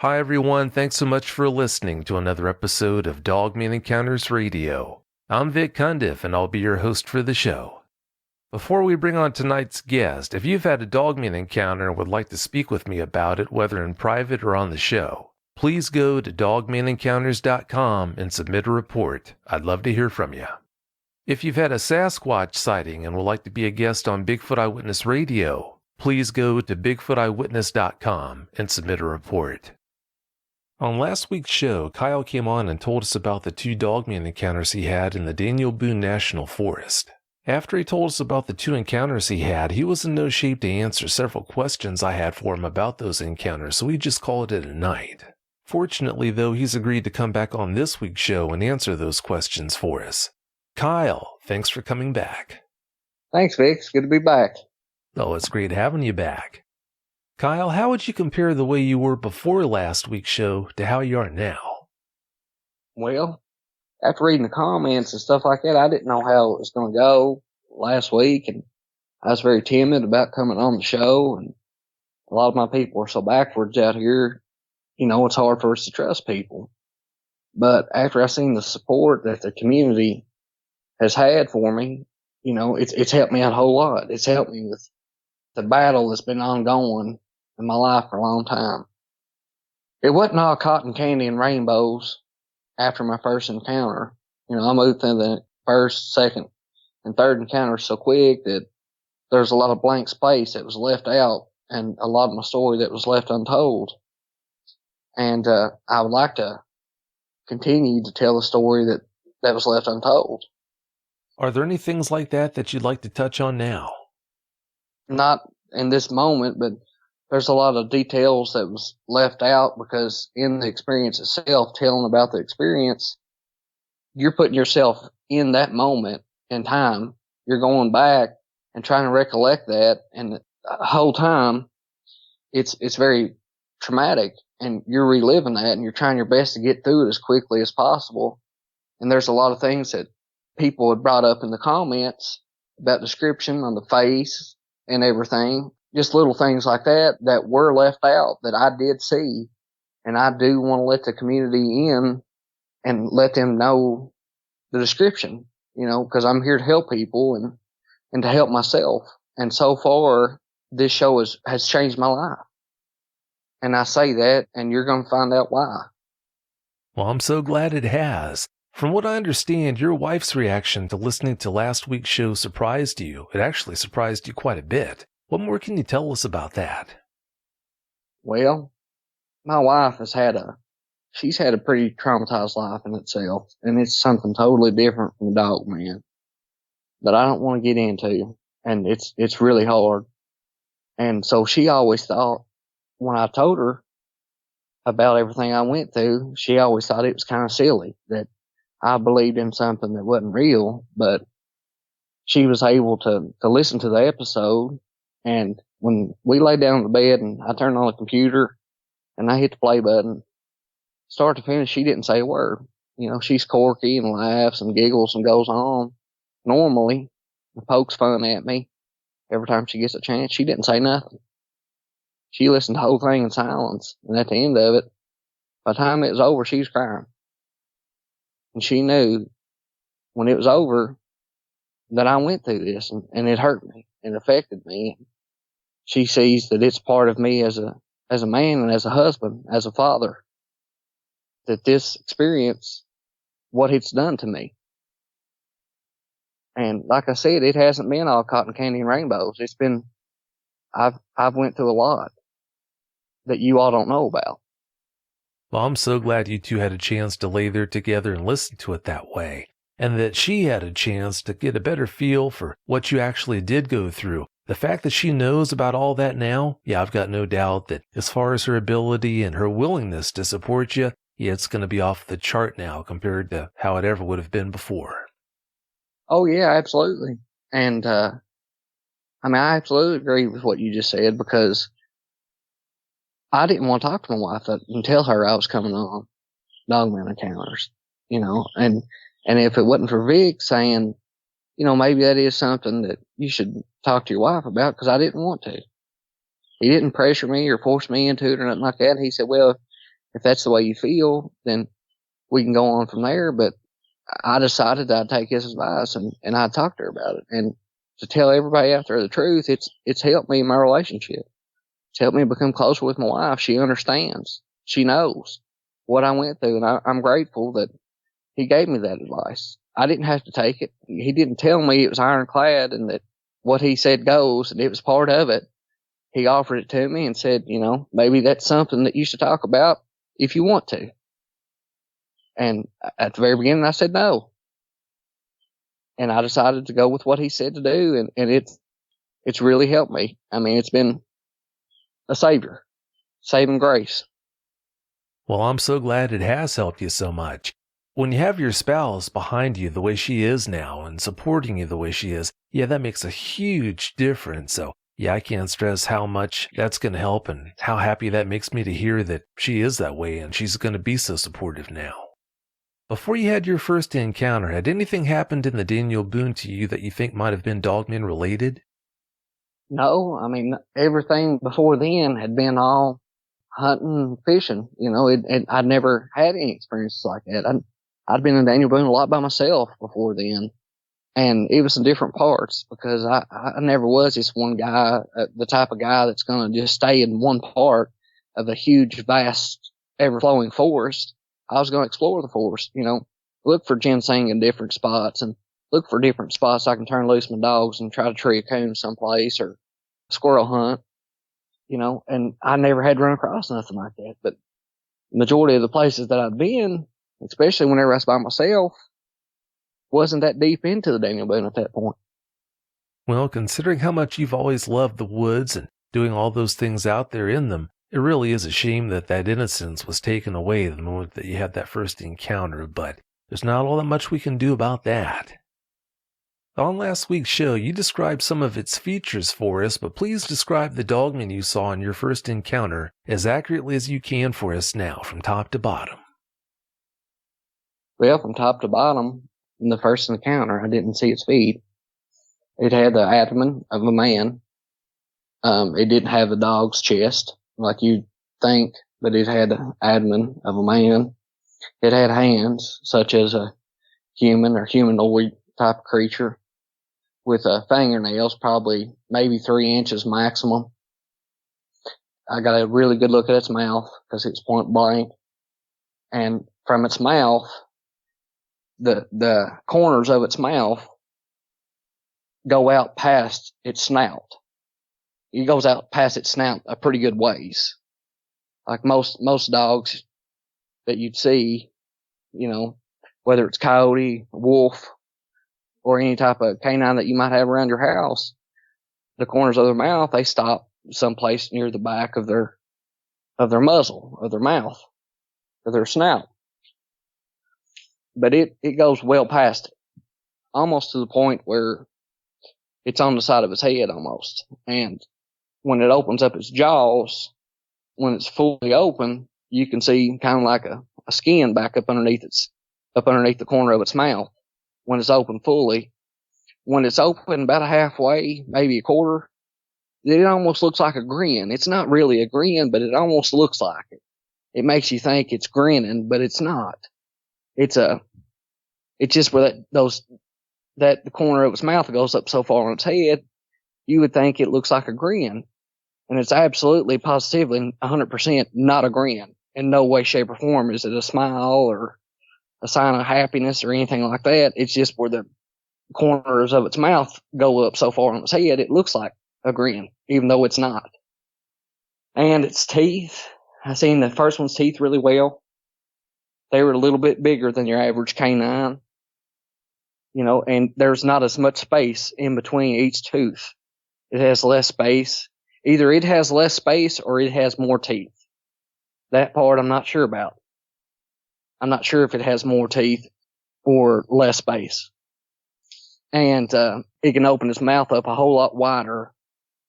Hi everyone, thanks so much for listening to another episode of Dogman Encounters Radio. I'm Vic Cundiff and I'll be your host for the show. Before we bring on tonight's guest, if you've had a Dogman encounter and would like to speak with me about it, whether in private or on the show, please go to dogmanencounters.com and submit a report. I'd love to hear from you. If you've had a Sasquatch sighting and would like to be a guest on Bigfoot Eyewitness Radio, please go to bigfooteyewitness.com and submit a report. On last week's show, Kyle came on and told us about the 2 Dogman encounters he had in the Daniel Boone National Forest. After he told us about the 2 encounters he had, he was in no shape to answer several questions I had for him about those encounters, so we just called it a night. Fortunately, though, he's agreed to come back on this week's show and answer those questions for us. Kyle, thanks for coming back. Thanks, Vic. It's good to be back. Oh, it's great having you back. Kyle, how would you compare the way you were before last week's show to how you are now? Well, after reading the comments and stuff like that, I didn't know how it was going to go last week, and I was very timid about coming on the show, and a lot of my people are so backwards out here, it's hard for us to trust people. But after I seen the support that the community has had for me, it's helped me out a whole lot. It's helped me with the battle that's been ongoing in my life for a long time. It wasn't all cotton candy and rainbows after my first encounter. I moved through the first, second, and third encounter so quick that there's a lot of blank space that was left out and a lot of my story that was left untold. And I would like to continue to tell the story that was left untold. Are there any things like that you'd like to touch on now? Not in this moment, but there's a lot of details that was left out because in the experience itself, telling about the experience, you're putting yourself in that moment in time. You're going back and trying to recollect that, and the whole time it's very traumatic, and you're reliving that, and you're trying your best to get through it as quickly as possible. And there's a lot of things that people had brought up in the comments about description on the face and everything, just little things like that were left out that I did see. And I do want to let the community in and let them know the description, because I'm here to help people and to help myself. And so far, this show has changed my life. And I say that, and you're going to find out why. Well, I'm so glad it has. From what I understand, your wife's reaction to listening to last week's show surprised you. It actually surprised you quite a bit. What more can you tell us about that? Well, my wife she's had a pretty traumatized life in itself, and it's something totally different from Dogman that I don't want to get into, and it's really hard. And so she always thought, when I told her about everything I went through, she always thought it was kind of silly that I believed in something that wasn't real, but she was able to listen to the episode. And when we lay down in the bed and I turned on the computer and I hit the play button, start to finish, she didn't say a word. She's quirky and laughs and giggles and goes on normally and pokes fun at me every time she gets a chance. She didn't say nothing. She listened to the whole thing in silence. And at the end of it, by the time it was over, she was crying. And she knew when it was over that I went through this, and it hurt me and affected me. She sees that it's part of me as a man and as a husband, as a father, that this experience, what it's done to me. And like I said, it hasn't been all cotton candy and rainbows. It's been, I've went through a lot that you all don't know about. Well, I'm so glad you two had a chance to lay there together and listen to it that way, and that she had a chance to get a better feel for what you actually did go through. The fact that she knows about all that now, yeah, I've got no doubt that as far as her ability and her willingness to support you, yeah, it's going to be off the chart now compared to how it ever would have been before. Oh, yeah, absolutely. And, I absolutely agree with what you just said, because I didn't want to talk to my wife and tell her I was coming on Dogman Encounters, and if it wasn't for Vic saying, maybe that is something that you should talk to your wife about, because I didn't want to. He didn't pressure me or force me into it or nothing like that. He said, well, if that's the way you feel, then we can go on from there. But I decided that I'd take his advice and I'd talk to her about it. And to tell everybody out there the truth, it's helped me in my relationship. It's helped me become closer with my wife. She understands. She knows what I went through, and I'm grateful that he gave me that advice. I didn't have to take it. He didn't tell me it was ironclad and that what he said goes and it was part of it. He offered it to me and said, maybe that's something that you should talk about if you want to. And at the very beginning, I said no. And I decided to go with what he said to do, and it's really helped me. I mean, it's been a saving grace. Well, I'm so glad it has helped you so much. When you have your spouse behind you the way she is now and supporting you the way she is, yeah, that makes a huge difference. So, yeah, I can't stress how much that's going to help and how happy that makes me to hear that she is that way and she's going to be so supportive now. Before you had your first encounter, had anything happened in the Daniel Boone to you that you think might have been Dogman related? No, I mean, everything before then had been all hunting, fishing. I'd never had any experiences like that. I'd been in Daniel Boone a lot by myself before then. And it was in different parts because I never was this one guy, the type of guy that's going to just stay in one part of a huge, vast, ever-flowing forest. I was going to explore the forest, look for ginseng in different spots and look for different spots I can turn loose my dogs and try to tree a coon someplace or squirrel hunt, and I never had run across nothing like that. But the majority of the places that I've been, especially whenever I was by myself, wasn't that deep into the Daniel Boone at that point. Well, considering how much you've always loved the woods and doing all those things out there in them, it really is a shame that innocence was taken away the moment that you had that first encounter, but there's not all that much we can do about that. On last week's show, you described some of its features for us, but please describe the Dogman you saw in your first encounter as accurately as you can for us now, from top to bottom. Well, from top to bottom, in the first encounter, I didn't see its feet. It had the abdomen of a man. It didn't have the dog's chest like you'd think, but it had the abdomen of a man. It had hands, such as a human or humanoid type of creature, with fingernails, probably maybe 3 inches maximum. I got a really good look at its mouth because it's point blank. And from its mouth, the corners of its mouth go out past its snout. It goes out past its snout a pretty good ways. Like most dogs that you'd see, whether it's coyote, wolf, or any type of canine that you might have around your house, the corners of their mouth, they stop someplace near the back of their muzzle, of their mouth, of their snout. But it goes well past it, almost to the point where it's on the side of its head almost. And when it opens up its jaws, when it's fully open, you can see kind of like a skin back up underneath the corner of its mouth when it's open fully. When it's open about a halfway, maybe a quarter, it almost looks like a grin. It's not really a grin, but it almost looks like it. It makes you think it's grinning, but it's not. It's just where the corner of its mouth goes up so far on its head, you would think it looks like a grin. And it's absolutely, positively, 100% not a grin. In no way, shape, or form is it a smile or a sign of happiness or anything like that. It's just where the corners of its mouth go up so far on its head, it looks like a grin, even though it's not. And its teeth, I seen the first one's teeth really well. They were a little bit bigger than your average canine, and there's not as much space in between each tooth. It has less space. Either it has less space or it has more teeth. That part I'm not sure about. I'm not sure if it has more teeth or less space. And it can open its mouth up a whole lot wider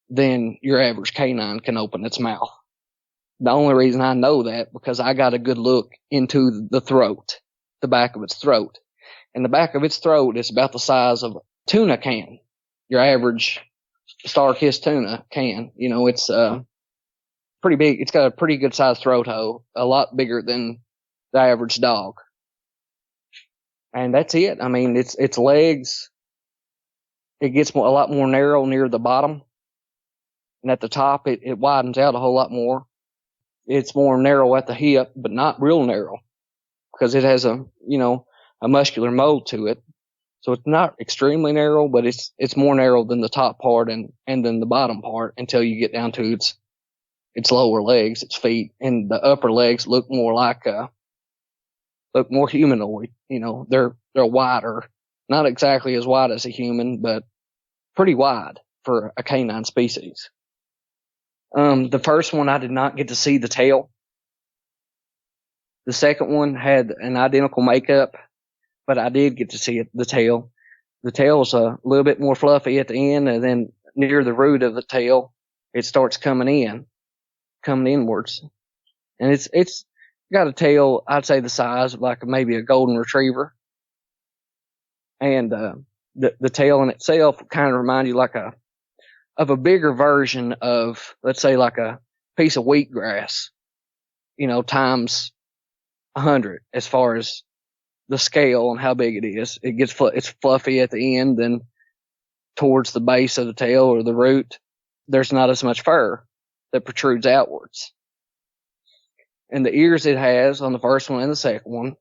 than your average canine can open its mouth. The only reason I know that because I got a good look into the throat, the back of its throat. And the back of its throat is about the size of a tuna can, your average Star-Kissed tuna can. It's pretty big. It's got a pretty good sized throat hole, a lot bigger than the average dog. And that's it. I mean, its legs, it gets a lot more narrow near the bottom. And at the top, it widens out a whole lot more. It's more narrow at the hip, but not real narrow because it has a muscular mold to it. So it's not extremely narrow, but it's more narrow than the top part and then the bottom part until you get down to its lower legs, its feet, and the upper legs look more look more humanoid. They're wider, not exactly as wide as a human, but pretty wide for a canine species. The first one, I did not get to see the tail. The second one had an identical makeup, but I did get to see the tail. The tail's a little bit more fluffy at the end, and then near the root of the tail, it starts coming inwards. And it's got a tail, I'd say the size of like maybe a golden retriever. And the tail in itself kind of reminds you of a bigger version of, let's say, like a piece of wheatgrass, times 100 as far as the scale and how big it is. It's fluffy at the end, then towards the base of the tail or the root, there's not as much fur that protrudes outwards. And the ears it has on the first one and the second one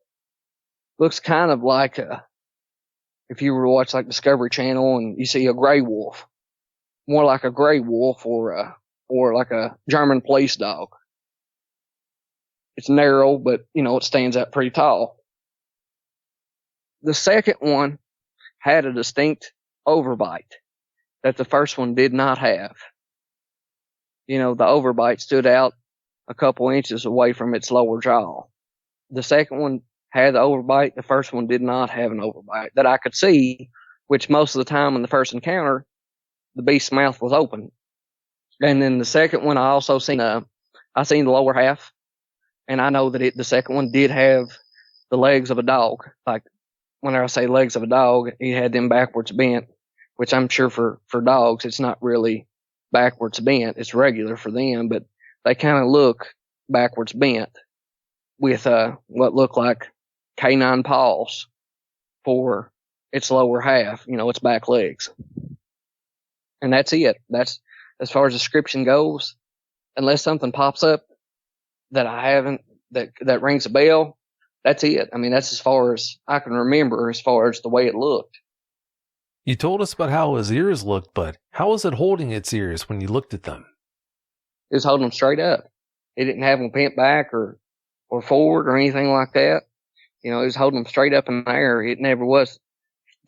looks kind of like if you were to watch like Discovery Channel and you see a gray wolf, more like a gray wolf or like a German police dog. It's narrow, but it stands out pretty tall. The second one had a distinct overbite that the first one did not have. The overbite stood out a couple inches away from its lower jaw. The second one had the overbite. The first one did not have an overbite that I could see, which most of the time in the first encounter, the beast's mouth was open. And then the second one, I also seen the lower half, and I know that the second one did have the legs of a dog. Like when I say legs of a dog, he had them backwards bent, which I'm sure for dogs, it's not really backwards bent. It's regular for them, but they kind of look backwards bent with what look like canine paws for its lower half, its back legs. And that's it. That's as far as description goes. Unless something pops up that I haven't, that rings a bell, that's it. I mean, that's as far as I can remember as far as the way it looked. You told us about how his ears looked, but how was it holding its ears when you looked at them? It was holding them straight up. It didn't have them bent back or forward or anything like that. It was holding them straight up in the air. It never was,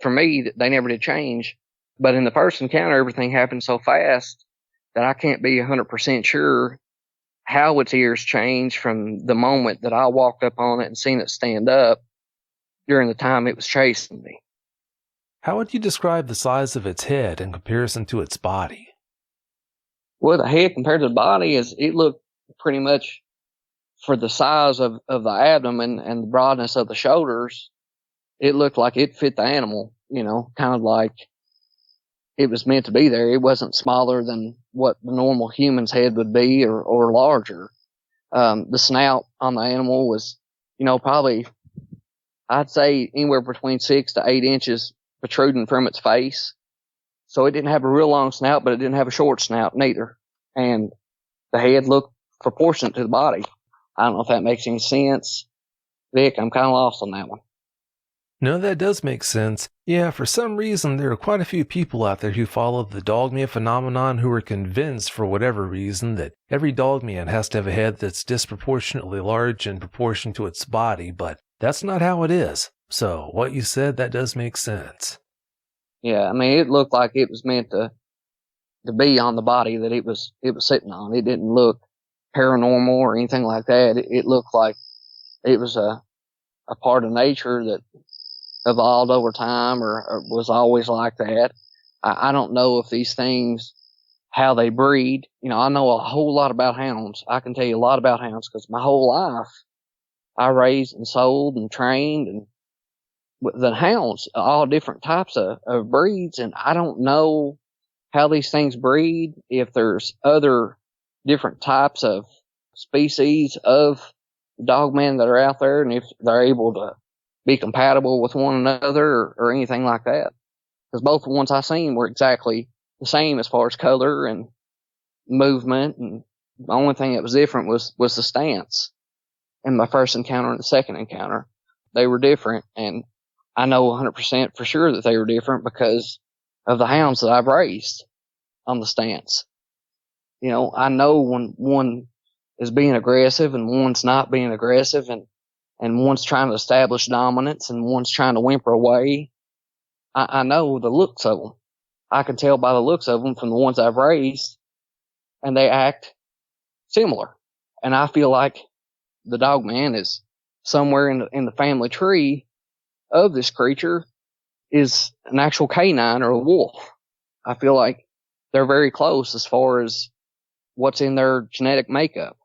for me, they never did change. But in the first encounter, everything happened so fast that I can't be 100% sure how its ears changed from the moment that I walked up on it and seen it stand up during the time it was chasing me. How would you describe the size of its head in comparison to its body? Well, the head compared to the body it looked pretty much, for the size of the abdomen and the broadness of the shoulders, it looked like it fit the animal, kind of like it was meant to be there. It wasn't smaller than what the normal human's head would be or larger. The snout on the animal was, probably, I'd say anywhere between 6 to 8 inches protruding from its face. So it didn't have a real long snout, but it didn't have a short snout neither. And the head looked proportionate to the body. I don't know if that makes any sense. Vic, I'm kind of lost on that one. No, that does make sense. Yeah, for some reason, there are quite a few people out there who follow the dogman phenomenon who are convinced, for whatever reason, that every dogman has to have a head that's disproportionately large in proportion to its body, but that's not how it is. So, what you said, that does make sense. Yeah, I mean, it looked like it was meant to be on the body that it was sitting on. It didn't look paranormal or anything like that. It looked like it was a part of nature that evolved over time or was always like that. I don't know if these things, how they breed. I know a whole lot about hounds. I can tell you a lot about hounds because my whole life I raised and sold and trained and the hounds, all different types of breeds. And I don't know how these things breed, if there's other different types of species of dogmen that are out there, and if they're able to be compatible with one another or anything like that. Because both the ones I seen were exactly the same as far as color and movement, and the only thing that was different was the stance. In my first encounter and the second encounter, they were different, and I know 100% for sure that they were different because of the hounds that I've raised on the stance. You know, I know when one is being aggressive and one's not being aggressive, and one's trying to establish dominance and one's trying to whimper away. I know the looks of them. I can tell by the looks of them from the ones I've raised, and they act similar. And I feel like the dogman is somewhere in the family tree of this creature is an actual canine or a wolf. I feel like they're very close as far as what's in their genetic makeup.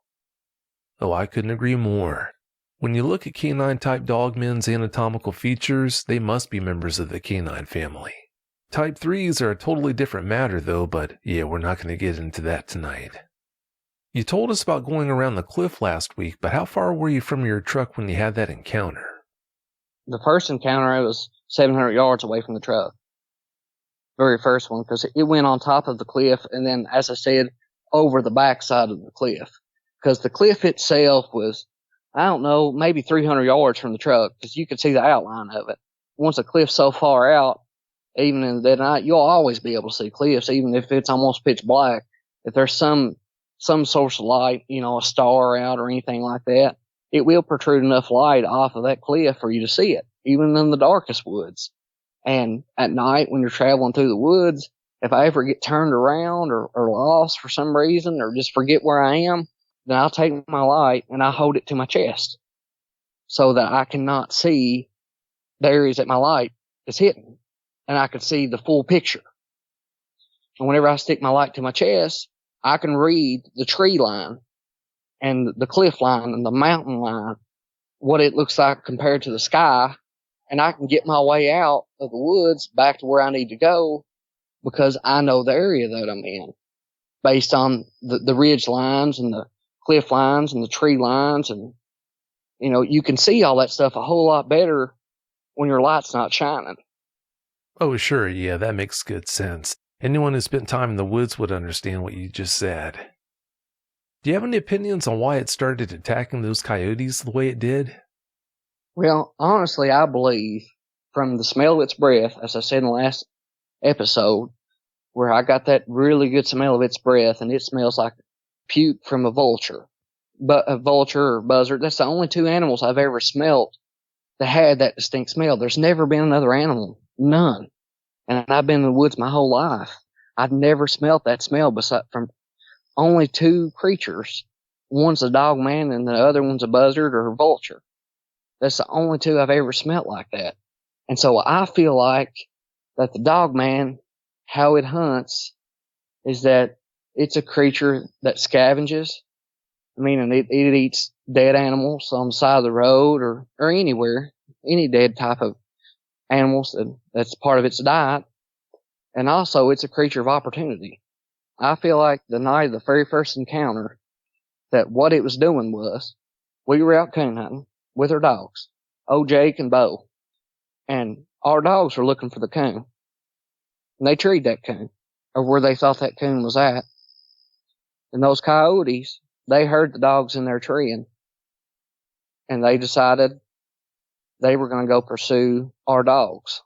Oh, I couldn't agree more. When you look at canine-type dogmen's anatomical features, they must be members of the canine family. Type 3s are a totally different matter though, but yeah, we're not going to get into that tonight. You told us about going around the cliff last week, but how far were you from your truck when you had that encounter? The first encounter, I was 700 yards away from the truck. Very first one, because it went on top of the cliff, and then, as I said, over the backside of the cliff. Because the cliff itself was, I don't know, maybe 300 yards from the truck, because you could see the outline of it. Once a cliff's so far out, even in the dead of night, you'll always be able to see cliffs, even if it's almost pitch black. If there's some source of light, you know, a star out or anything like that, it will protrude enough light off of that cliff for you to see it, even in the darkest woods. And at night, when you're traveling through the woods, if I ever get turned around or lost for some reason or just forget where I am, then I'll take my light and I hold it to my chest so that I cannot see the areas that my light is hitting, and I can see the full picture. And whenever I stick my light to my chest, I can read the tree line and the cliff line and the mountain line, what it looks like compared to the sky, and I can get my way out of the woods back to where I need to go because I know the area that I'm in based on the ridge lines and the cliff lines and the tree lines. And, you know, you can see all that stuff a whole lot better when your light's not shining. Oh, sure, yeah, that makes good sense. Anyone who spent time in the woods would understand what you just said. Do you have any opinions on why it started attacking those coyotes the way it did? Well, honestly, I believe from the smell of its breath, as I said in the last episode, where I got that really good smell of its breath, and it smells like puke from a vulture. But a vulture or buzzard, that's the only two animals I've ever smelt that had that distinct smell. There's never been another animal. None. And I've been in the woods my whole life. I've never smelt that smell from only two creatures. One's a dogman and the other one's a buzzard or a vulture. That's the only two I've ever smelt like that. And so I feel like that the dogman, how it hunts, is that it's a creature that scavenges. I mean, it eats dead animals on the side of the road or anywhere, any dead type of animals that's part of its diet. And also, it's a creature of opportunity. I feel like the night of the very first encounter, that what it was doing was, we were out coon hunting with our dogs, old Jake and Bo, and our dogs were looking for the coon. And they treed that coon, or where they thought that coon was at. And those coyotes, they heard the dogs in there treeing, and they decided they were going to go pursue our dogs.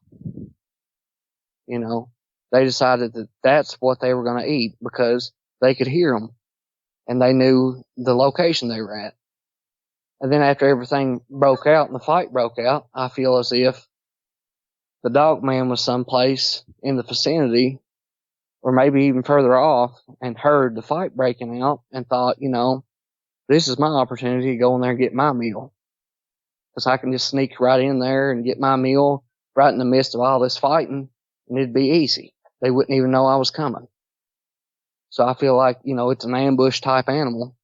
You know, they decided that that's what they were going to eat because they could hear them and they knew the location they were at. And then after everything broke out and the fight broke out, I feel as if the dogman was someplace in the vicinity or maybe even further off and heard the fight breaking out and thought, you know, this is my opportunity to go in there and get my meal. Because I can just sneak right in there and get my meal right in the midst of all this fighting, and it'd be easy. They wouldn't even know I was coming. So I feel like, you know, it's an ambush type animal.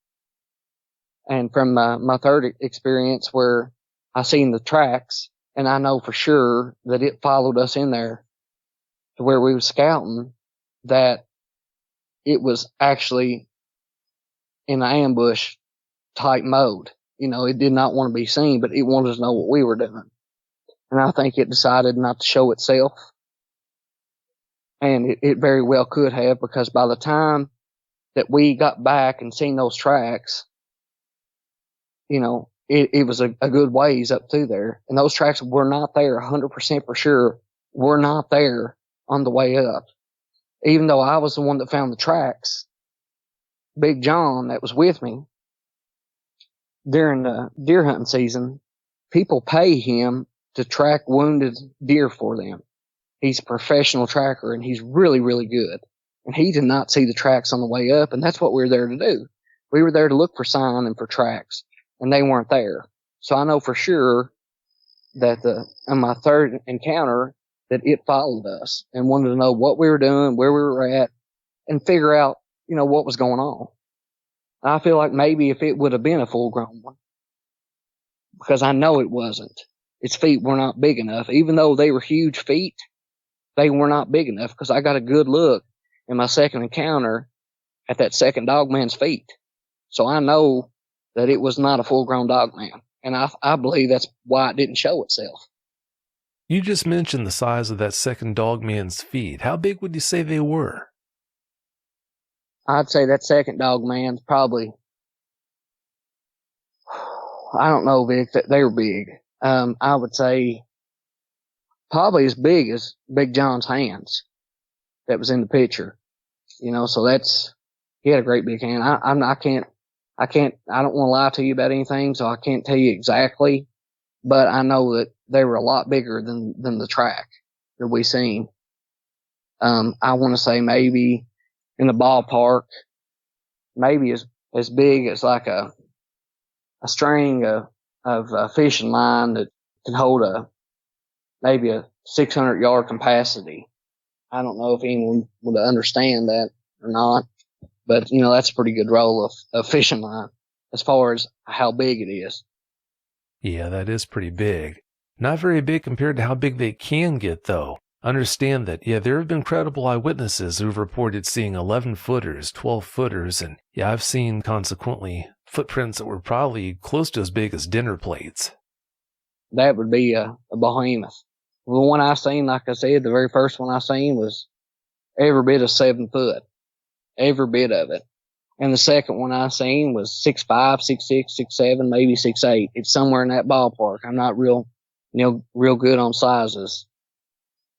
And from my third experience where I seen the tracks, and I know for sure that it followed us in there to where we were scouting, that it was actually in an ambush type mode. It did not want to be seen, but it wanted to know what we were doing. And I think it decided not to show itself. And it very well could have, because by the time that we got back and seen those tracks, it was a good ways up through there. And those tracks were not there 100% for sure. Were not there on the way up. Even though I was the one that found the tracks, Big John that was with me during the deer hunting season, people pay him to track wounded deer for them. He's a professional tracker, and he's really, really good. And he did not see the tracks on the way up, and that's what we were there to do. We were there to look for sign and for tracks, and they weren't there. So I know for sure that on my third encounter that it followed us and wanted to know what we were doing, where we were at, and figure out, what was going on. I feel like maybe if it would have been a full-grown one, because I know it wasn't. Its feet were not big enough. Even though they were huge feet, they were not big enough, because I got a good look in my second encounter at that second dogman's feet. So I know that it was not a full-grown dogman. And I believe that's why it didn't show itself. You just mentioned the size of that second dogman's feet. How big would you say they were? I'd say that second dogman's probably, I don't know, Vic, that they were big. I would say probably as big as Big John's hands that was in the picture. So he had a great big hand. I don't want to lie to you about anything, so I can't tell you exactly, but I know that they were a lot bigger than the track that we seen. I want to say maybe in the ballpark, maybe as big as like a string of fishing line that can hold maybe a 600-yard capacity. I don't know if anyone would understand that or not, but that's a pretty good roll of fishing line as far as how big it is. Yeah, that is pretty big. Not very big compared to how big they can get, though. Understand that, there have been credible eyewitnesses who've reported seeing 11-footers, 12-footers, and I've seen, consequently, footprints that were probably close to as big as dinner plates. That would be a behemoth. The one I seen, like I said, the very first one I seen was every bit of 7 foot. Every bit of it. And the second one I seen was 6'5", 6'6", 6'7", maybe 6'8". It's somewhere in that ballpark. I'm not real good on sizes.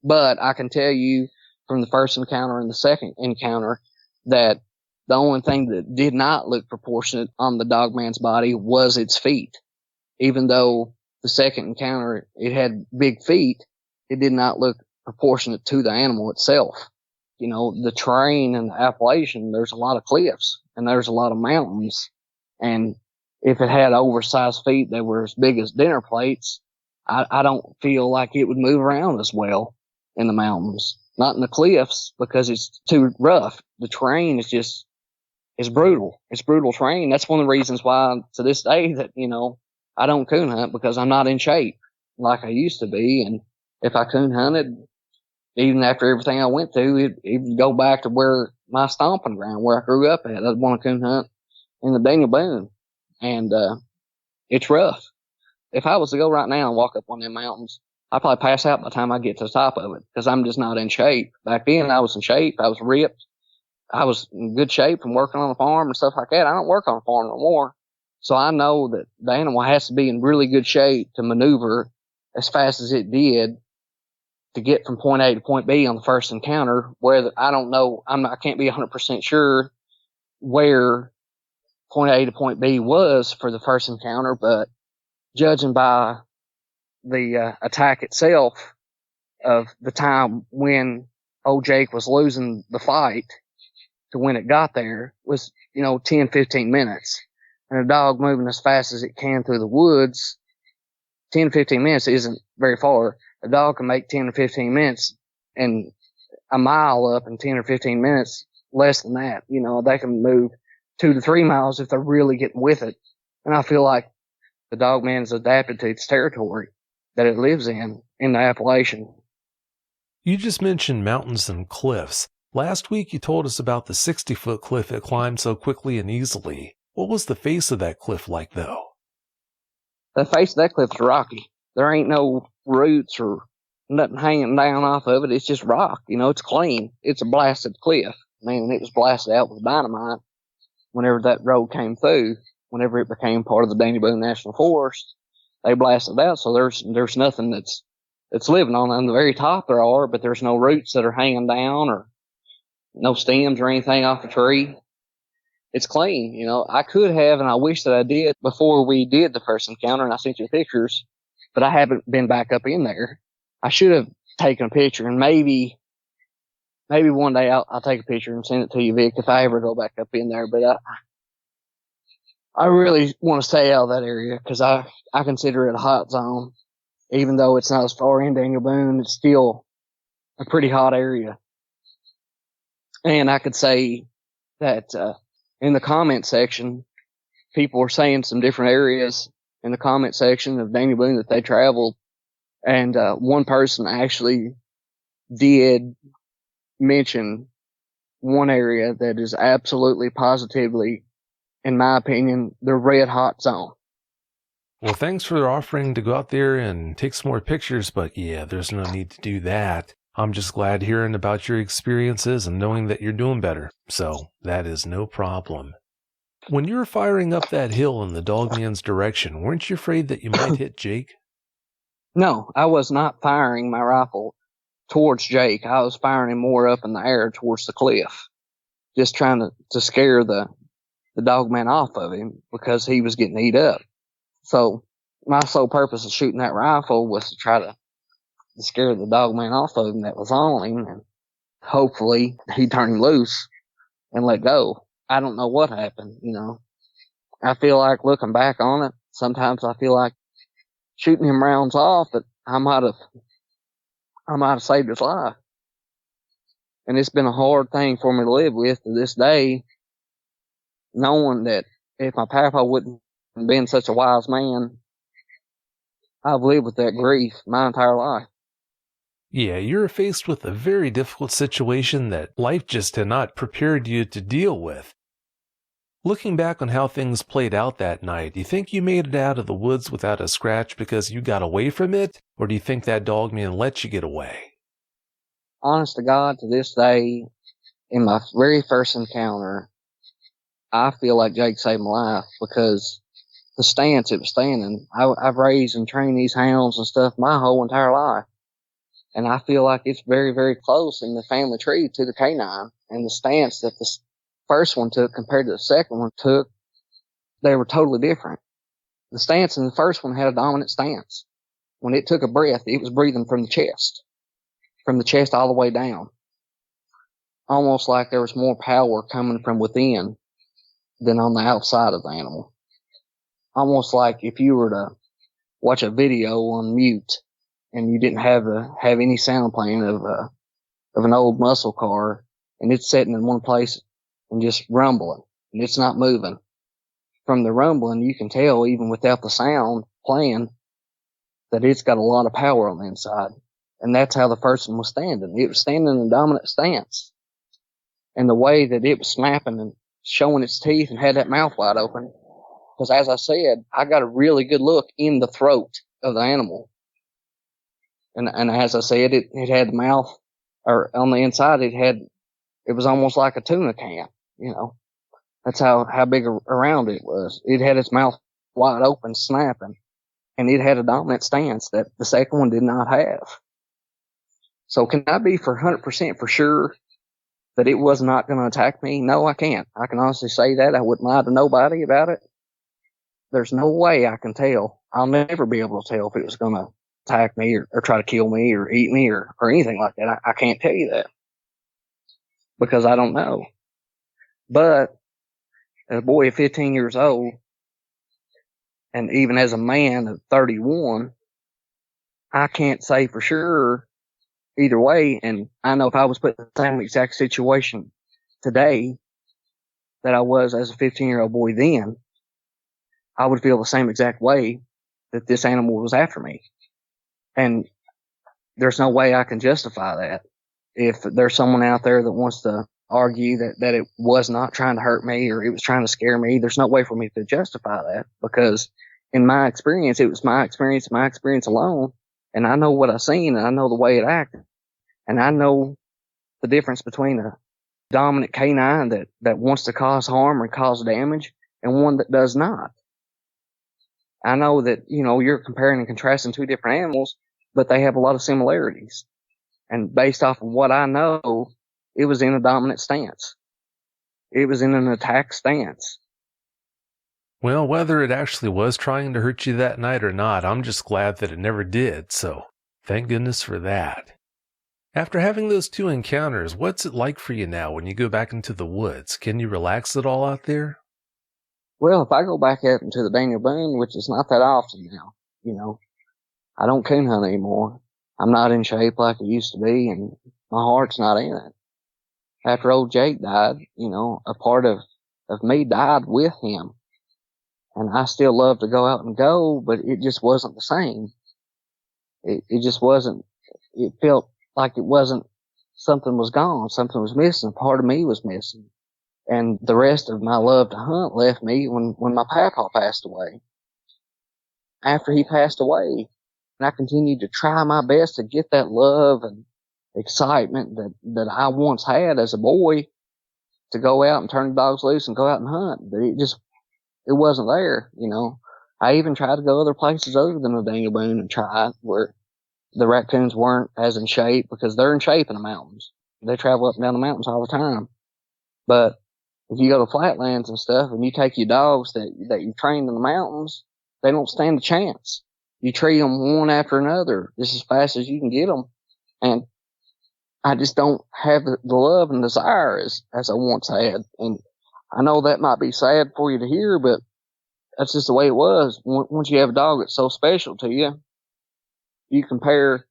But I can tell you from the first encounter and the second encounter that the only thing that did not look proportionate on the dogman's body was its feet. Even though the second encounter, it had big feet, it did not look proportionate to the animal itself. The terrain and the Appalachian, there's a lot of cliffs and there's a lot of mountains. And if it had oversized feet that were as big as dinner plates, I don't feel like it would move around as well in the mountains. Not in the cliffs, because it's too rough. The terrain is brutal. It's brutal terrain. That's one of the reasons why to this day that, I don't coon hunt, because I'm not in shape like I used to be. And if I coon hunted, even after everything I went through, it would go back to where my stomping ground, where I grew up at. I'd want to coon hunt in the Daniel Boone. And, it's rough. If I was to go right now and walk up one of them mountains, I'd probably pass out by the time I get to the top of it, because I'm just not in shape. Back then, I was in shape. I was ripped. I was in good shape from working on a farm and stuff like that. I don't work on a farm no more. So I know that the animal has to be in really good shape to maneuver as fast as it did to get from point A to point B on the first encounter, where I don't know, I can't be 100% sure where point A to point B was for the first encounter, but judging by the attack itself of the time when old Jake was losing the fight to when it got there was, 10, 15 minutes. And a dog moving as fast as it can through the woods, 10, 15 minutes isn't very far. A dog can make 10 or 15 minutes and a mile up in 10 or 15 minutes, less than that. They can move 2 to 3 miles if they're really getting with it. And I feel like the dogman is adapted to its territory that it lives in the Appalachian. You just mentioned mountains and cliffs. Last week you told us about the 60-foot cliff it climbed so quickly and easily. What was the face of that cliff like, though? The face of that cliff's rocky. There ain't no roots or nothing hanging down off of it. It's just rock. It's clean. It's a blasted cliff. It was blasted out with dynamite whenever that road came through. Whenever it became part of the Daniel Boone National Forest, they blasted it out. So there's nothing that's living on the very top there are, but there's no roots that are hanging down or no stems or anything off the tree. It's clean. I could have, and I wish that I did before we did the first encounter, and I sent you pictures, but I haven't been back up in there. I should have taken a picture, and maybe one day I'll take a picture and send it to you, Vic, if I ever go back up in there. But I really want to stay out of that area because I consider it a hot zone. Even though it's not as far in Daniel Boone, it's still a pretty hot area. And I could say that in the comment section, people were saying some different areas in the comment section of Daniel Boone that they traveled. And one person actually did mention one area that is absolutely positively, in my opinion, the red hot zone. Well, thanks for offering to go out there and take some more pictures, but yeah, there's no need to do that. I'm just glad hearing about your experiences and knowing that you're doing better, so that is no problem. When you were firing up that hill in the Dogman's direction, weren't you afraid that you might hit Jake? No, I was not firing my rifle towards Jake. I was firing him more up in the air towards the cliff, just trying to scare the Dogman off of him because he was getting eat up. So my sole purpose of shooting that rifle was to try to scare the Dogman off of him that was on him, and hopefully he'd turn him loose and let go. I don't know what happened, I feel like looking back on it, sometimes I feel like shooting him rounds off that I might have saved his life. And it's been a hard thing for me to live with to this day, knowing that if my papa wouldn't have been such a wise man, I've lived with that grief my entire life. Yeah, you're faced with a very difficult situation that life just had not prepared you to deal with. Looking back on how things played out that night, do you think you made it out of the woods without a scratch because you got away from it? Or do you think that Dogman let you get away? Honest to God, to this day, in my very first encounter, I feel like Jake saved my life because the stance it was standing. I've raised and trained these hounds and stuff my whole entire life. And I feel like it's very, very close in the family tree to the canine. And the stance that the first one took compared to the second one took, they were totally different. The stance in the first one had a dominant stance. When it took a breath, it was breathing from the chest all the way down. Almost like there was more power coming from within than on the outside of the animal. Almost like if you were to watch a video on mute and you didn't have any sound playing of an old muscle car, and it's sitting in one place and just rumbling, and it's not moving. From the rumbling, you can tell, even without the sound playing, that it's got a lot of power on the inside. And that's how the first one was standing. It was standing in a dominant stance. And the way that it was snapping and showing its teeth and had that mouth wide open, because as I said, I got a really good look in the throat of the animal. And as I said, it had the mouth, or on the inside, it was almost like a tuna can, That's how big around it was. It had its mouth wide open, snapping, and it had a dominant stance that the second one did not have. So can I be for 100% for sure that it was not going to attack me? No, I can't. I can honestly say that. I wouldn't lie to nobody about it. There's no way I can tell. I'll never be able to tell if it was going to attack me or try to kill me or eat me or anything like that. I can't tell you that because I don't know. But as a boy of 15 years old, and even as a man of 31, I can't say for sure either way. And I know if I was put in the same exact situation today that I was as a 15-year-old boy then, I would feel the same exact way that this animal was after me. And there's no way I can justify that. If there's someone out there that wants to argue that it was not trying to hurt me or it was trying to scare me. There's no way for me to justify that, because in my experience, it was my experience alone. And I know what I seen, and I know the way it acted. And I know the difference between a dominant canine that wants to cause harm or cause damage and one that does not. I know that, you're comparing and contrasting two different animals, but they have a lot of similarities. And based off of what I know, it was in a dominant stance. It was in an attack stance. Well, whether it actually was trying to hurt you that night or not, I'm just glad that it never did, so thank goodness for that. After having those two encounters, what's it like for you now when you go back into the woods? Can you relax at all out there? Well, if I go back out into the Daniel Boone, which is not that often now, I don't coon hunt anymore. I'm not in shape like I used to be, and my heart's not in it. After old Jake died, a part of me died with him. And I still love to go out and go, but it just wasn't the same. It just wasn't. It felt like it wasn't. Something was gone. Something was missing. A part of me was missing. And the rest of my love to hunt left me when my papa passed away. After he passed away, and I continued to try my best to get that love and excitement that I once had as a boy to go out and turn the dogs loose and go out and hunt. But it wasn't there, I even tried to go other places other than the Daniel Boone and try where the raccoons weren't as in shape, because they're in shape in the mountains. They travel up and down the mountains all the time. But if you go to flatlands and stuff and you take your dogs that you trained in the mountains, they don't stand a chance. You treat them one after another just as fast as you can get them. And I just don't have the love and desire as I once had. And I know that might be sad for you to hear, but that's just the way it was. Once you have a dog that's so special to you, you compare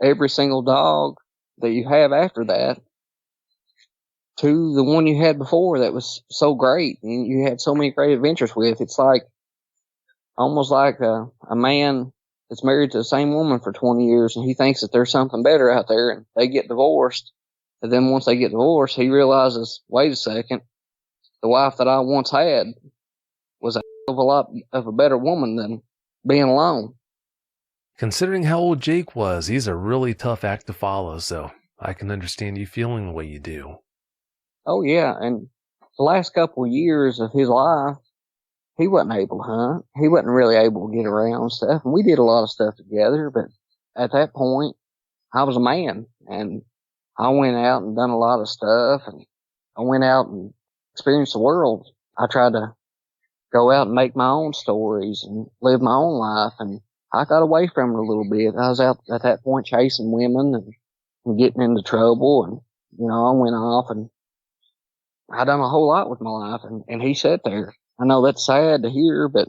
every single dog that you have after that to the one you had before that was so great and you had so many great adventures with. It's like almost like a man that's married to the same woman for 20 years and he thinks that there's something better out there, and they get divorced. And then once they get divorced, he realizes, wait a second, the wife that I once had was a lot of a better woman than being alone. Considering how old Jake was, he's a really tough act to follow, so I can understand you feeling the way you do. Oh, yeah, and the last couple of years of his life, he wasn't able to hunt. He wasn't really able to get around and stuff, and we did a lot of stuff together, but at that point, I was a man, and I went out and done a lot of stuff, and I went out and experienced the world. I tried to go out and make my own stories and live my own life, and I got away from it a little bit. I was out at that point chasing women and getting into trouble, and, I went off and I done a whole lot with my life, and he sat there. I know that's sad to hear, but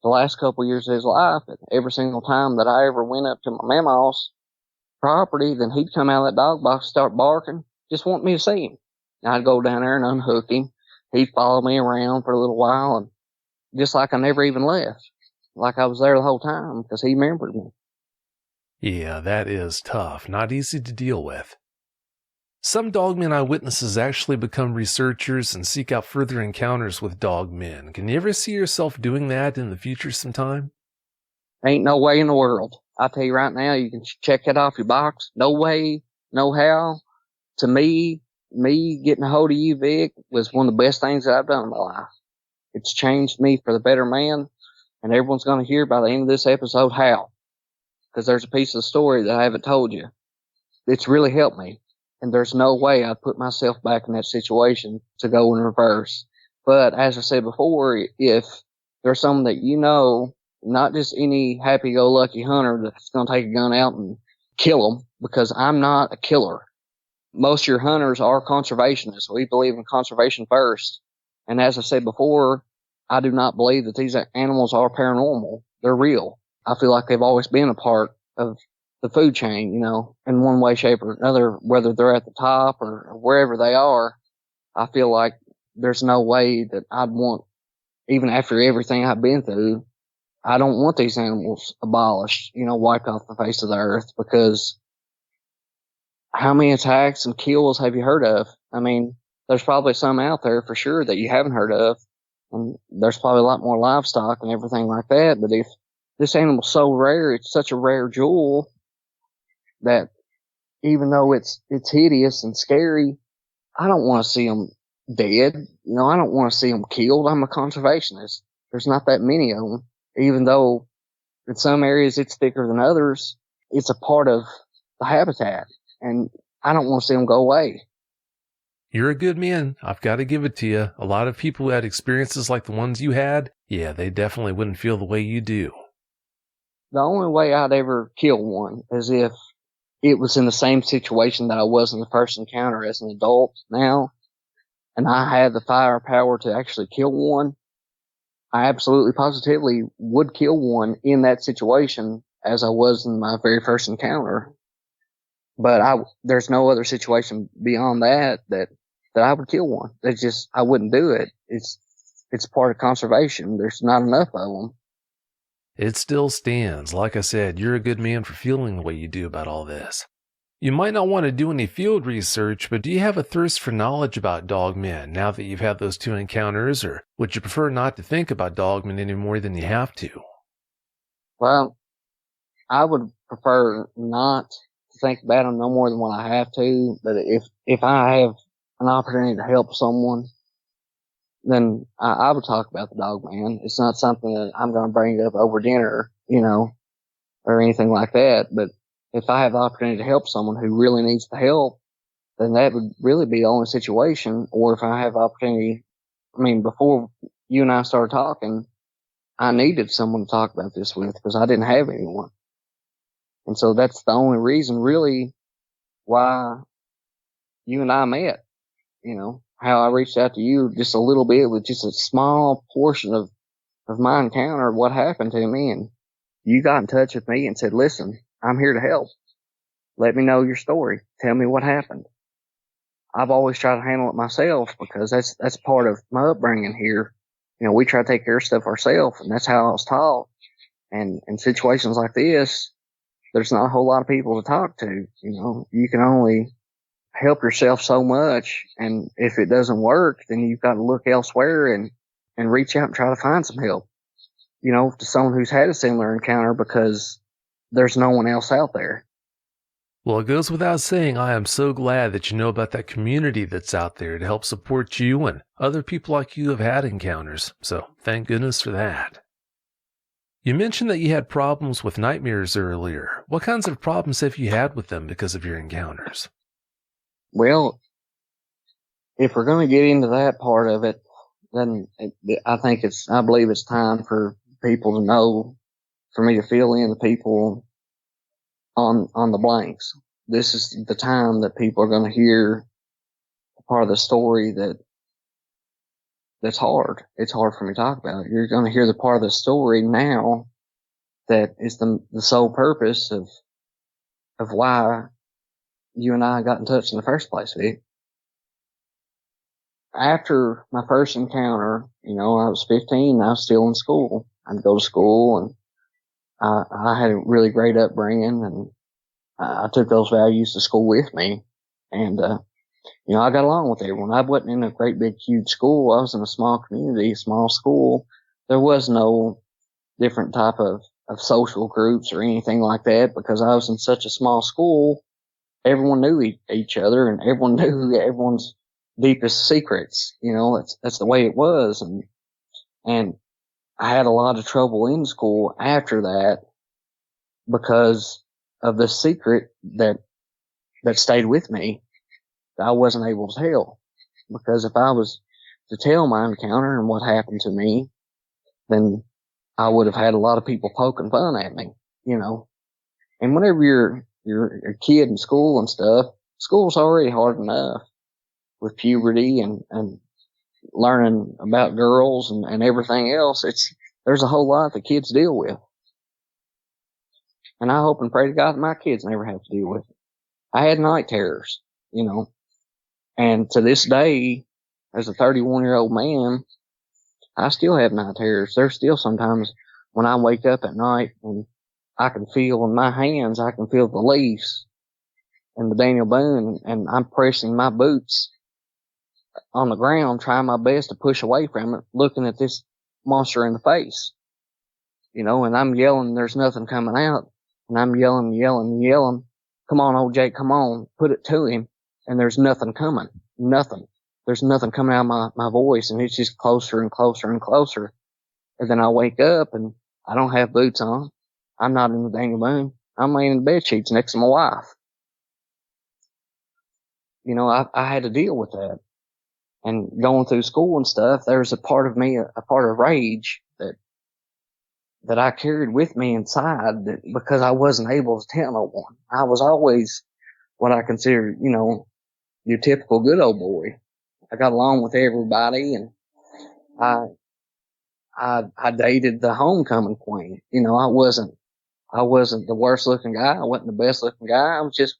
the last couple of years of his life, every single time that I ever went up to my mama's property, then he'd come out of that dog box and start barking, just want me to see him. And I'd go down there and unhook him. He'd follow me around for a little while, and just like I never even left, like I was there the whole time, because he remembered me. Yeah, that is tough. Not easy to deal with. Some dogmen eyewitnesses actually become researchers and seek out further encounters with dogmen. Can you ever see yourself doing that in the future sometime? Ain't no way in the world. I tell you right now, you can check that off your box. No way, no how. To me getting a hold of you, Vic, was one of the best things that I've done in my life. It's changed me for the better man, and everyone's going to hear by the end of this episode how. Because there's a piece of the story that I haven't told you. It's really helped me. And there's no way I'd put myself back in that situation to go in reverse. But as I said before, if there's someone that not just any happy-go-lucky hunter that's going to take a gun out and kill them, because I'm not a killer. Most of your hunters are conservationists. We believe in conservation first. And as I said before, I do not believe that these animals are paranormal. They're real. I feel like they've always been a part of the food chain, in one way, shape, or another, whether they're at the top or wherever they are. I feel like there's no way that I'd want, even after everything I've been through, I don't want these animals abolished, wiped off the face of the earth, because how many attacks and kills have you heard of? I mean, there's probably some out there for sure that you haven't heard of. And there's probably a lot more livestock and everything like that. But if this animal's so rare, it's such a rare jewel that even though it's hideous and scary, I don't want to see them dead. I don't want to see them killed. I'm a conservationist. There's not that many of them. Even though in some areas it's thicker than others, it's a part of the habitat. And I don't want to see them go away. You're a good man. I've got to give it to you. A lot of people who had experiences like the ones you had, yeah, they definitely wouldn't feel the way you do. The only way I'd ever kill one is if it was in the same situation that I was in the first encounter as an adult now, and I had the firepower to actually kill one. I absolutely positively would kill one in that situation as I was in my very first encounter. But there's no other situation beyond that I would kill one. I wouldn't do it. It's part of conservation. There's not enough of them. It still stands. Like I said, you're a good man for feeling the way you do about all this. You might not want to do any field research, but do you have a thirst for knowledge about dogmen now that you've had those 2 encounters, or would you prefer not to think about dogmen any more than you have to? Well, I would prefer not to think about them no more than what I have to, but if I have an opportunity to help someone, then I would talk about the dogman. It's not something that I'm going to bring up over dinner, or anything like that, but if I have the opportunity to help someone who really needs the help, then that would really be the only situation. Or if I have the opportunity, before you and I started talking, I needed someone to talk about this with because I didn't have anyone. And so that's the only reason really why you and I met, how I reached out to you just a little bit with just a small portion of my encounter, what happened to me. And you got in touch with me and said, listen, I'm here to help. Let me know your story. Tell me what happened. I've always tried to handle it myself because that's part of my upbringing here. We try to take care of stuff ourselves, and that's how I was taught. And in situations like this, there's not a whole lot of people to talk to. You can only help yourself so much, and if it doesn't work, then you've got to look elsewhere and reach out and try to find some help. To someone who's had a similar encounter because there's no one else out there. Well, it goes without saying, I am so glad that you know about that community that's out there to help support you and other people like you have had encounters. So thank goodness for that. You mentioned that you had problems with nightmares earlier. What kinds of problems have you had with them because of your encounters? Well, if we're going to get into that part of it, then I believe it's time for people to know, for me to fill in the people on the blanks. This is the time that people are going to hear a part of the story that's hard. It's hard for me to talk about. You're going to hear the part of the story now that is the sole purpose of why you and I got in touch in the first place, Vic. After my first encounter, I was 15, I was still in school. I'd go to school, and I had a really great upbringing, and I took those values to school with me. And, I got along with everyone. I wasn't in a great big huge school. I was in a small community, a small school. There was no different type of social groups or anything like that because I was in such a small school. Everyone knew each other, and everyone knew everyone's deepest secrets. That's the way it was. And I had a lot of trouble in school after that because of the secret that stayed with me that I wasn't able to tell. Because if I was to tell my encounter and what happened to me, then I would have had a lot of people poking fun at me, And whenever you're a kid in school and stuff, school's already hard enough with puberty and learning about girls and everything else. There's a whole lot the kids deal with. And I hope and pray to God that my kids never have to deal with it. I had night terrors, and to this day, as a 31-year-old man, I still have night terrors. There's still sometimes when I wake up at night and I can feel in my hands, I can feel the leaves and the Daniel Boone, and I'm pressing my boots on the ground, trying my best to push away from it, looking at this monster in the face. You know, and I'm yelling, there's nothing coming out. And I'm yelling, come on, old Jake, come on, put it to him. And there's nothing coming. Nothing. There's nothing coming out of my voice, and it's just closer and closer and closer. And then I wake up, and I don't have boots on. I'm not in the Daniel Boone. I'm laying in the bed sheets next to my wife. You know, I had to deal with that. And going through school and stuff, there's a part of me, a part of rage that I carried with me inside, that because I wasn't able to tell no one. I was always what I consider, you know, your typical good old boy. I got along with everybody, and I dated the homecoming queen. You know, I wasn't the worst looking guy. I wasn't the best looking guy. I was just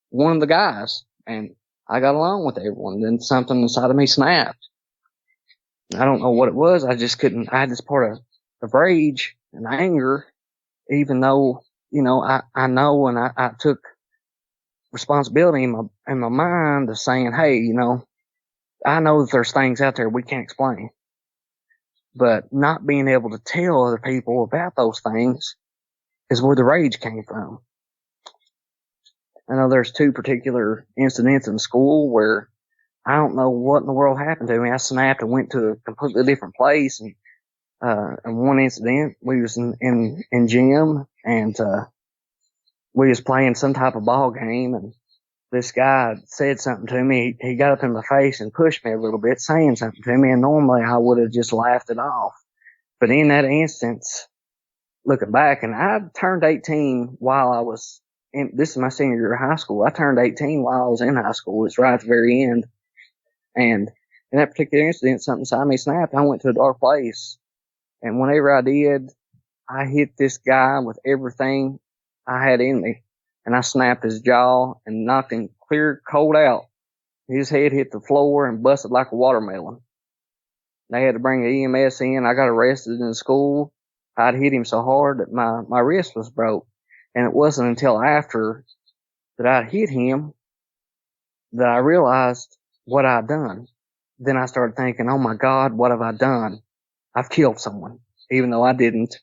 one of the guys, and I got along with everyone. Then something inside of me snapped. I don't know what it was. I just couldn't. I had this part of rage and anger, even though, you know, I know, and I took responsibility in my mind of saying, hey, you know, I know that there's things out there we can't explain, but not being able to tell other people about those things is where the rage came from. I know there's two particular incidents in school where I don't know what in the world happened to me. I snapped and went to a completely different place, and one incident, we was in gym, and we was playing some type of ball game, and this guy said something to me. He got up in my face and pushed me a little bit, saying something to me, and normally I would have just laughed it off. But in that instance, looking back, and I turned 18 while I was this is my senior year of high school. I turned 18 while I was in high school. It's right at the very end. And in that particular incident, something inside me snapped. I went to a dark place. And whenever I did, I hit this guy with everything I had in me. And I snapped his jaw and knocked him clear cold out. His head hit the floor and busted like a watermelon. They had to bring the EMS in. I got arrested in school. I'd hit him so hard that my wrist was broke. And it wasn't until after that I hit him that I realized what I'd done. Then I started thinking, oh my God, what have I done? I've killed someone, even though I didn't.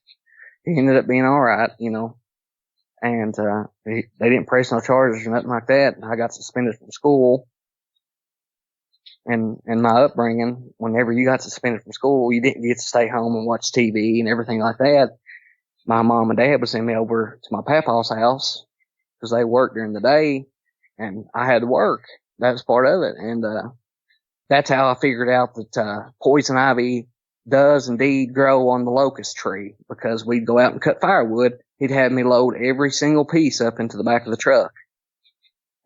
He ended up being all right, you know. And they didn't press no charges or nothing like that. I got suspended from school. And my upbringing, whenever you got suspended from school, you didn't get to stay home and watch TV and everything like that. My mom and dad would send me over to my papa's house because they worked during the day, and I had to work. That was part of it. And that's how I figured out that poison ivy does indeed grow on the locust tree, because we'd go out and cut firewood. He'd have me load every single piece up into the back of the truck.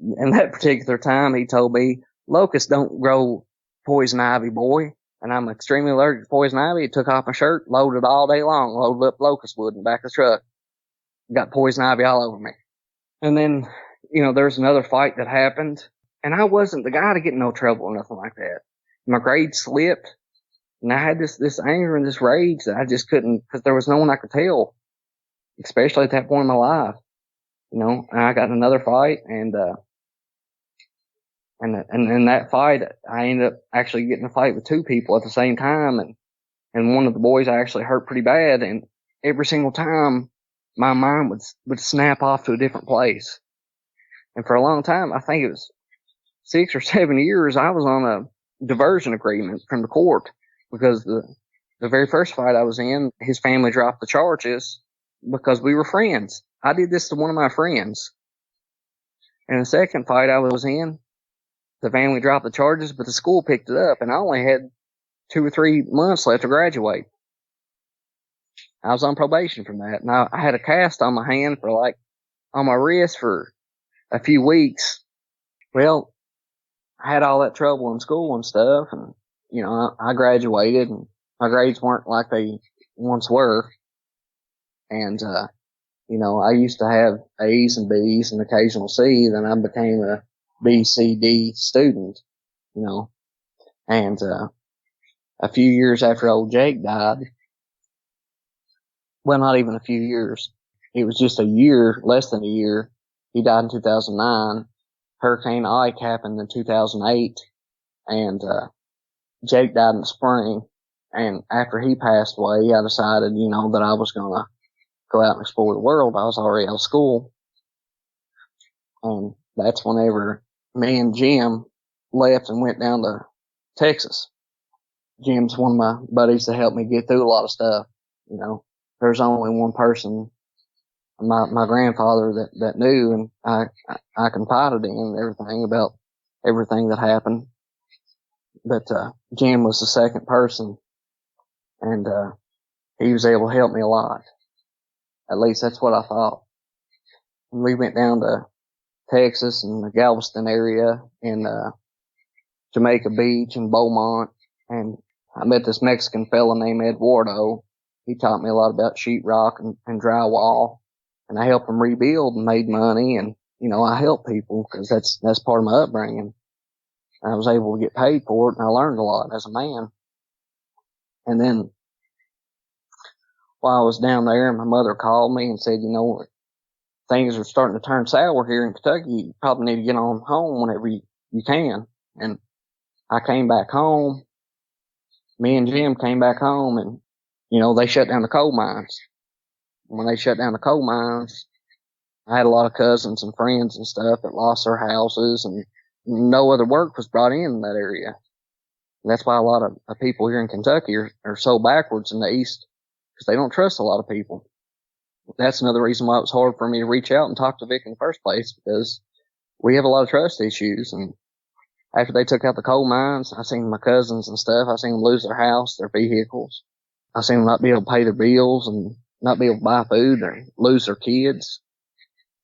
And that particular time, he told me, locusts don't grow poison ivy, boy. And I'm extremely allergic to poison ivy. He took off my shirt, loaded all day long, loaded up locust wood in the back of the truck. Got poison ivy all over me. And then, you know, there's another fight that happened. And I wasn't the guy to get in no trouble or nothing like that. My grades slipped. And I had this anger and this rage that I just couldn't, because there was no one I could tell, especially at that point in my life. You know, and I got in another fight, and in that fight, I ended up actually getting a fight with two people at the same time, and one of the boys I actually hurt pretty bad, and every single time my mind would snap off to a different place. And for a long time, I think it was 6 or 7 years, I was on a diversion agreement from the court, because the very first fight I was in, his family dropped the charges because we were friends. I did this to one of my friends. And the second fight I was in, the family dropped the charges, but the school picked it up, and I only had 2 or 3 months left to graduate. I was on probation from that. And I had a cast on my hand on my wrist for a few weeks. Well, I had all that trouble in school and stuff, and, you know, I graduated, and my grades weren't like they once were. And, you know, I used to have A's and B's and occasional C, then I became a B, C, D student, you know. And a few years after old Jake died, well, not even a few years, it was just a year, less than a year. He died in 2009. Hurricane Ike happened in 2008, and Jake died in the spring, and after he passed away, I decided, that I was gonna go out and explore the world. I was already out of school, and that's whenever me and Jim left and went down to Texas. Jim's one of my buddies that helped me get through a lot of stuff. There's only one person, my grandfather, that knew, and I confided in everything about everything that happened. But Jim was the second person, and he was able to help me a lot. At least that's what I thought. And we went down to Texas and the Galveston area, in Jamaica Beach and Beaumont, and I met this Mexican fella named Eduardo. He taught me a lot about sheetrock and drywall, and I helped him rebuild and made money, and I help people because that's part of my upbringing. I was able to get paid for it, and I learned a lot as a man. And then while I was down there, my mother called me and said, things are starting to turn sour here in Kentucky. You probably need to get on home whenever you can. And I came back home. Me and Jim came back home, and, they shut down the coal mines. When they shut down the coal mines, I had a lot of cousins and friends and stuff that lost their houses, and no other work was brought in that area. And that's why a lot of people here in Kentucky are so backwards in the East, because they don't trust a lot of people. That's another reason why it was hard for me to reach out and talk to Vic in the first place, because we have a lot of trust issues. And after they took out the coal mines, I seen my cousins and stuff. I seen them lose their house, their vehicles. I seen them not be able to pay their bills and not be able to buy food, or lose their kids.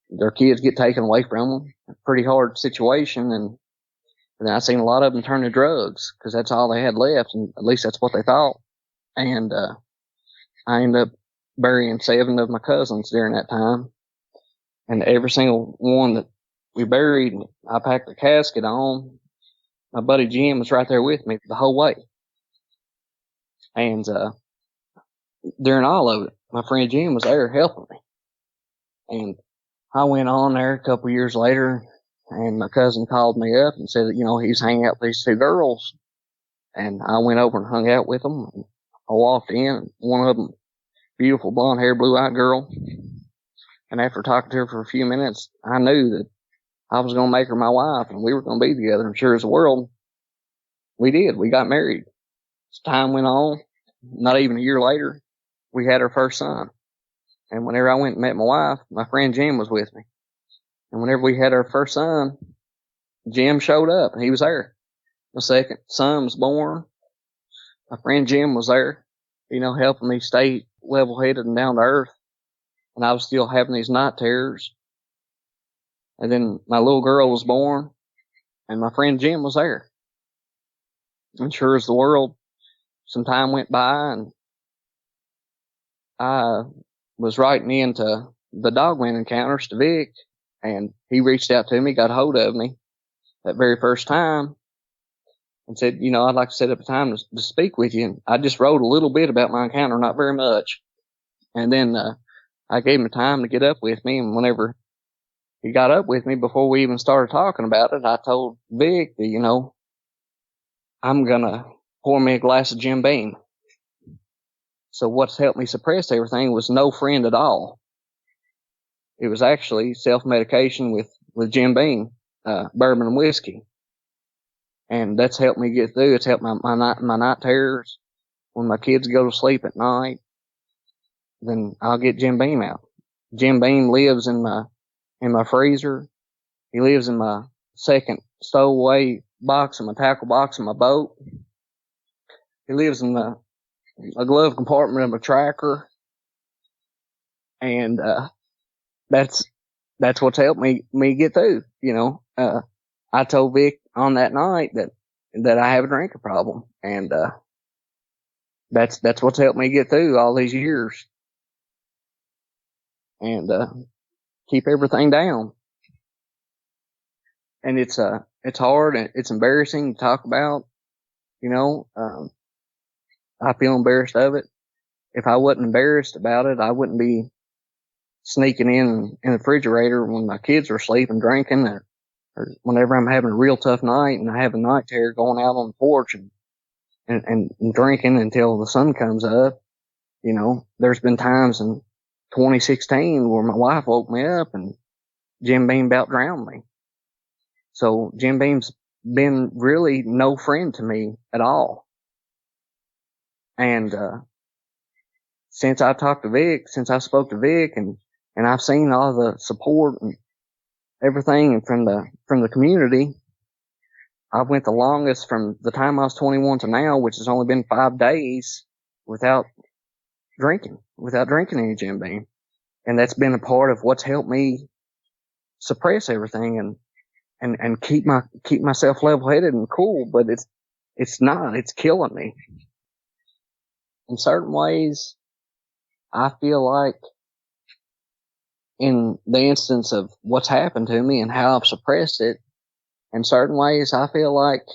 Their kids get taken away from them. A pretty hard situation. And then I seen a lot of them turn to drugs because that's all they had left, and at least that's what they thought. And I ended up burying 7 of my cousins during that time. And every single one that we buried, I packed the casket on. My buddy Jim was right there with me the whole way. And during all of it, my friend Jim was there helping me. And I went on there a couple years later, and my cousin called me up and said that, he was hanging out with these 2 girls. And I went over and hung out with them. And I walked in, one of them, beautiful blonde hair, blue eyed girl. And after talking to her for a few minutes, I knew that I was going to make her my wife, and we were going to be together. And sure as the world, we did. We got married. As time went on, not even a year later, we had our first son. And whenever I went and met my wife, my friend Jim was with me. And whenever we had our first son, Jim showed up, and he was there. My second son was born. My friend Jim was there, helping me stay level-headed and down to earth. And I was still having these night terrors. And then my little girl was born, and my friend Jim was there. And sure as the world, some time went by, and I was writing into the Dogman Encounters to Vic, and he reached out to me, got a hold of me that very first time, and said, I'd like to set up a time to speak with you. And I just wrote a little bit about my encounter, not very much. And then I gave him time to get up with me, and whenever he got up with me, before we even started talking about it, I told Vic that, I'm going to pour me a glass of Jim Beam. So what's helped me suppress everything was no friend at all. It was actually self-medication with Jim Beam, bourbon and whiskey. And that's helped me get through. It's helped my night terrors. When my kids go to sleep at night, then I'll get Jim Beam out. Jim Beam lives in my freezer. He lives in my second stowaway box, in my tackle box in my boat. He lives in a glove compartment of my tracker. And that's what's helped me get through. I told Vic on that night that I have a drinking problem, and that's what's helped me get through all these years and keep everything down. And it's hard, and it's embarrassing to talk about. I feel embarrassed of it. If I wasn't embarrassed about it, I wouldn't be sneaking in the refrigerator when my kids are asleep and drinking, or whenever I'm having a real tough night and I have a night terror, going out on the porch and and drinking until the sun comes up. You know, there's been times in 2016 where my wife woke me up and Jim Beam about drowned me. So Jim Beam's been really no friend to me at all. And, since I spoke to Vic and I've seen all the support and everything from the community, I went the longest from the time I was 21 to now, which has only been 5 days without drinking any Jim Beam. And that's been a part of what's helped me suppress everything and keep myself level headed and cool. But it's killing me. In certain ways, I feel like in the instance of what's happened to me and how I've suppressed it, in certain ways, I feel like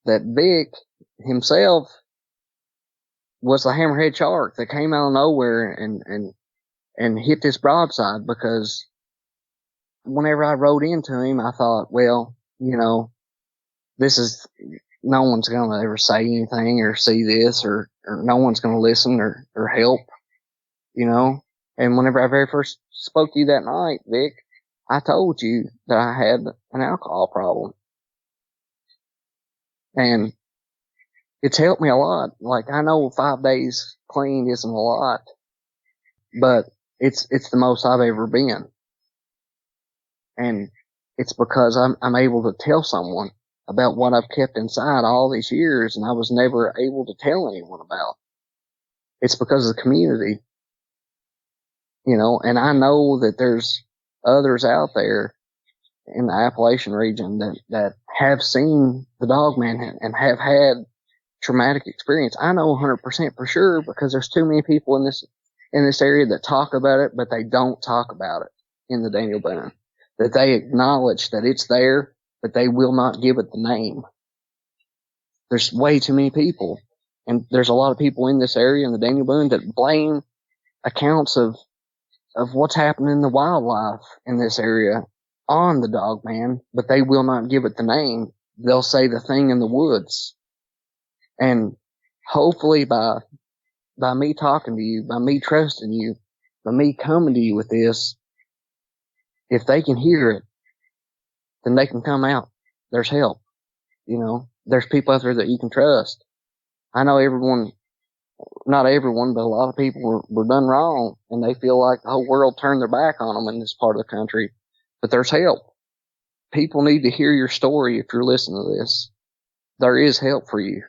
that Vic himself was the hammerhead shark that came out of nowhere and hit this broadside, because whenever I wrote into him, I thought, well, you know, no one's going to ever say anything or see this, or no one's going to listen or help, you know. And whenever I very first spoke to you that night, Vic, I told you that I had an alcohol problem. And it's helped me a lot. Like, I know 5 days clean isn't a lot, but it's the most I've ever been. And it's because I'm able to tell someone about what I've kept inside all these years and I was never able to tell anyone about. It's because of the community, you know, and I know that there's others out there in the Appalachian region that have seen the Dogman and have had traumatic experience. I know 100% for sure, because there's too many people in this area that talk about it, but they don't talk about it in the Daniel Boone. That they acknowledge that it's there, but they will not give it the name. There's way too many people. And there's a lot of people in this area in the Daniel Boone that blame accounts of what's happening in the wildlife in this area on the Dogman, but they will not give it the name. They'll say the thing in the woods. And hopefully by me talking to you, by me trusting you, by me coming to you with this, if they can hear it, then they can come out. There's help. You know, there's people out there that you can trust. I know not everyone, but a lot of people were done wrong, and they feel like the whole world turned their back on them in this part of the country. But there's help. People need to hear your story if you're listening to this. There is help for you.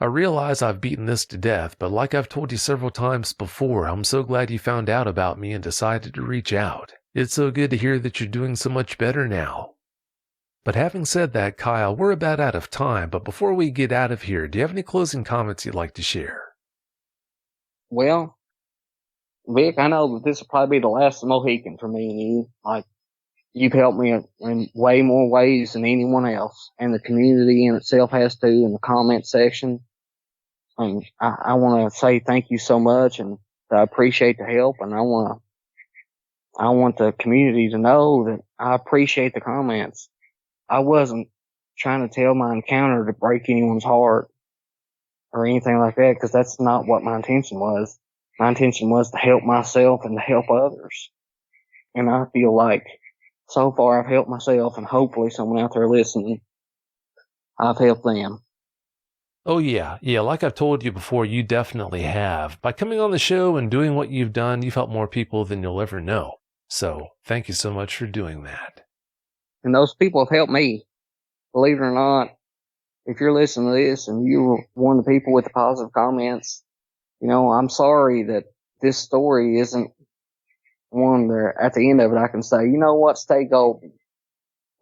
I realize I've beaten this to death, but like I've told you several times before, I'm so glad you found out about me and decided to reach out. It's so good to hear that you're doing so much better now. But having said that, Kyle, we're about out of time, but before we get out of here, do you have any closing comments you'd like to share? Well, Vic, I know that this will probably be the last Mohican for me and you. Like, you've helped me in way more ways than anyone else, and the community in itself has to, in the comment section. And I want to say thank you so much, and I appreciate the help, and I want the community to know that I appreciate the comments. I wasn't trying to tell my encounter to break anyone's heart or anything like that, because that's not what my intention was. My intention was to help myself and to help others. And I feel like so far I've helped myself, and hopefully someone out there listening, I've helped them. Oh yeah, like I've told you before, you definitely have. By coming on the show and doing what you've done, you've helped more people than you'll ever know. So, thank you so much for doing that. And those people have helped me. Believe it or not, if you're listening to this and you were one of the people with the positive comments, you know, I'm sorry that this story isn't one where at the end of it I can say, you know what, stay golden.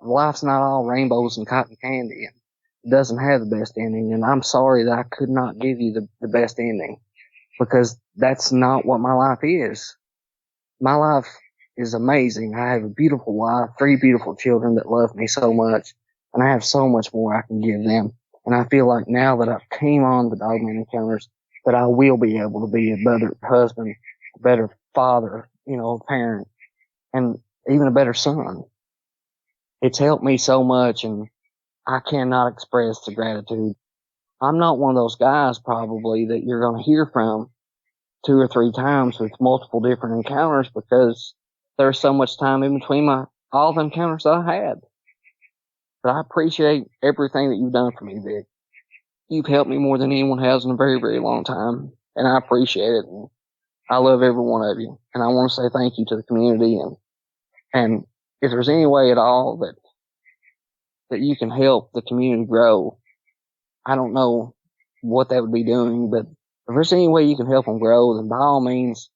Life's not all rainbows and cotton candy. It doesn't have the best ending, and I'm sorry that I could not give you the best ending, because that's not what my life is. My life is amazing. I have a beautiful wife, 3 beautiful children that love me so much, and I have so much more I can give them. And I feel like now that I've came on the Dogman Encounters, that I will be able to be a better husband, a better father, you know, a parent, and even a better son. It's helped me so much, and I cannot express the gratitude. I'm not one of those guys probably that you're going to hear from 2 or 3 times with multiple different encounters, because there's so much time in between all the encounters that I had. But I appreciate everything that you've done for me, Vic. You've helped me more than anyone has in a very, very long time, and I appreciate it. And I love every one of you, and I want to say thank you to the community. And if there's any way at all that you can help the community grow, I don't know what that would be doing, but if there's any way you can help them grow, then by all means,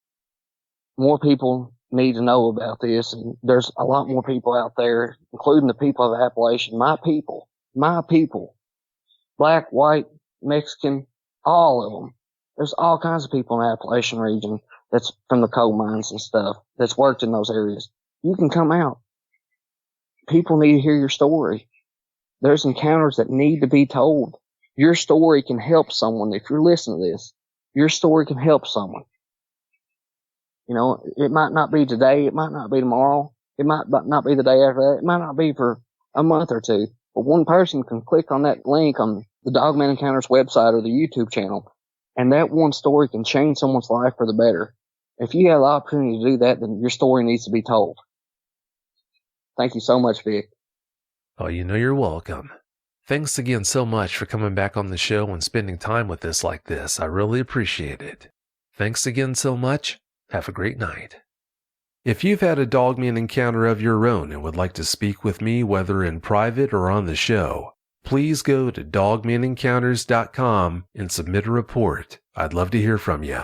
more people need to know about this. And there's a lot more people out there, including the people of Appalachian, my people, black, white, Mexican, all of them. There's all kinds of people in the Appalachian region that's from the coal mines and stuff that's worked in those areas. You can come out. People need to hear your story. There's encounters that need to be told. Your story can help someone. If you're listening to this, your story can help someone. You know, it might not be today. It might not be tomorrow. It might not be the day after that. It might not be for a month or two. But one person can click on that link on the Dogman Encounters website or the YouTube channel, and that one story can change someone's life for the better. If you have the opportunity to do that, then your story needs to be told. Thank you so much, Vic. Oh, you know you're welcome. Thanks again so much for coming back on the show and spending time with us like this. I really appreciate it. Thanks again so much. Have a great night. If you've had a Dogman encounter of your own and would like to speak with me, whether in private or on the show, please go to dogmanencounters.com and submit a report. I'd love to hear from you.